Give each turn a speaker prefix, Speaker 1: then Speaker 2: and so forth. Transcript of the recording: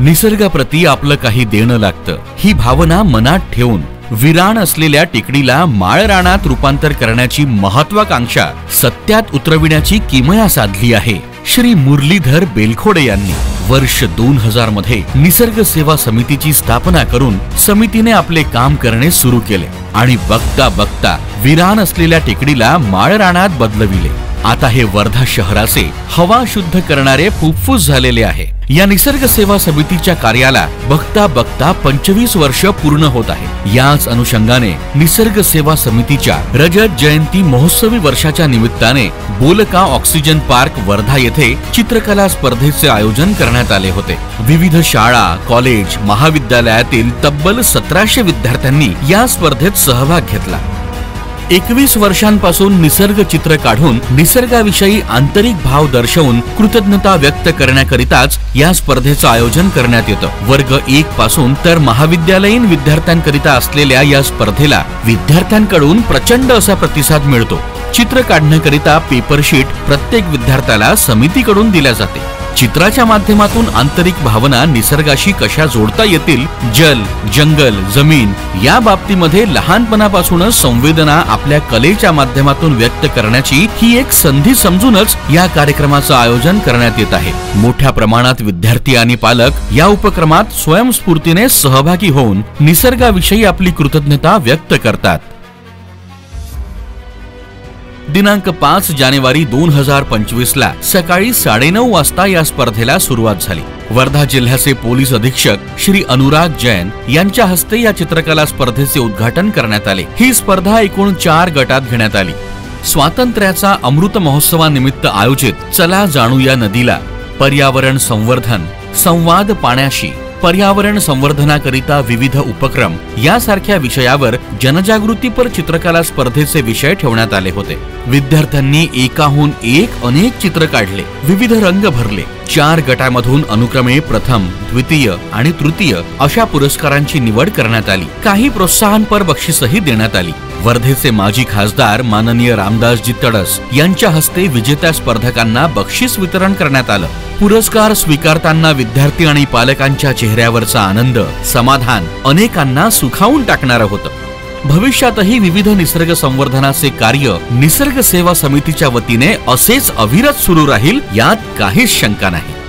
Speaker 1: निसर्गाप्रती आपलं काही देणं लागतं ही भावना मनात ठेवून विरान असलेल्या टेकडीला माळरानात रूपांतर करण्याची महत्वाकांक्षा सत्यात उतरविण्याची किमया साधली आहे श्री मुरलीधर बेलखोडे यांनी। वर्ष 2000 मध्ये निसर्ग सेवा समितीची स्थापना करून समितीने आपले काम करणे सुरू केले आणि बघता बघता विरान असलेल्या टेकडीला माळरानात बदलविले। आता हे वर्धा शहराचे हवा शुद्ध करणारे फुफ्फुस झालेले आहे। या निसर्ग सेवा समितीच्या कार्याला बघता बघता 25 वर्ष पूर्ण होत आहे। याच अनुषंगाने निसर्ग सेवा समितीच्या रजत जयंती महोत्सवी वर्षाच्या निमित्ताने बोलका ऑक्सिजन पार्क वर्धा येथे चित्रकला स्पर्धेचे आयोजन करण्यात आले होते। विविध शाळा, कॉलेज, महाविद्यालयातील तब्बल 1700 विद्यार्थ्यांनी या स्पर्धेत सहभाग घेतला। 21 वर्षांपासून निसर्ग चित्र काढून निसर्गाविषयी आंतरिक भाव दर्शवून कृतज्ञता व्यक्त करण्याकरिताच या स्पर्धेचं आयोजन करण्यात येतं। वर्ग 1 पासून तर महाविद्यालयीन विद्यार्थ्यांकरिता असलेल्या या स्पर्धेला विद्यार्थ्यांकडून प्रचंड असा प्रतिसाद मिळतो। चित्र काढण्याकरिता पेपर शीट प्रत्येक विद्यार्थ्याला समितीकडून दिल्या जाते। चित्राच्या माध्यमातून आंतरिक भावना निसर्गाशी कशा जोडता येतील, जल, जंगल, जमीन या बाबतीमध्ये लहानपणापासूनच संवेदना आपल्या कलेच्या माध्यमातून व्यक्त करण्याची ही एक संधी समजूनच या कार्यक्रमाचं आयोजन करण्यात येत आहे। मोठ्या प्रमाणात विद्यार्थी आणि पालक या उपक्रमात स्वयंस्फूर्तीने सहभागी होऊन निसर्गाविषयी आपली कृतज्ञता व्यक्त करतात। दिनांक 5 जानेवारी 2025 ला सकाळी 9:30 वाजता या स्पर्धेला सुरुवात झाली। वर्धा जिल्ह्याचे पोलीस अधीक्षक श्री अनुराग जैन यांच्या हस्ते या चित्रकला स्पर्धेचे उद्घाटन करण्यात आले। ही स्पर्धा एकूण 4 गटात घेण्यात आली। स्वातंत्र्याचा अमृत महोत्सवानिमित्त आयोजित चला जाणूया नदीला, पर्यावरण संवर्धन, संवाद पाण्याशी, पर्यावरण संवर्धनाकरिता विविध उपक्रम यासारख्या विषयावर जनजागृतीपर चित्रकला स्पर्धेचे विषय ठेवण्यात आले होते। विद्यार्थ्यांनी एकाहून एक अनेक चित्र काढले, विविध रंग भरले। 4 गटामधून अनुक्रमे प्रथम, द्वितीय आणि तृतीय अशा पुरस्कारांची निवड करण्यात आली। काही प्रोत्साहनपर बक्षीसही देण्यात आली। वर्धेचे माजी खासदार माननीय रामदासजी तडस यांच्या हस्ते विजेत्या स्पर्धकांना बक्षीस वितरण करण्यात आलं। पुरस्कार स्वीकारताना विद्यार्थी आणि पालकांच्या चेहऱ्यावरचा आनंद, समाधान अनेकांना सुखावून टाकणारं होतं। भविष्यातही विविध निसर्ग संवर्धनाचे कार्य निसर्ग सेवा समितीच्या वतीने असेच अविरत सुरू राहील यात काहीच शंका नाही।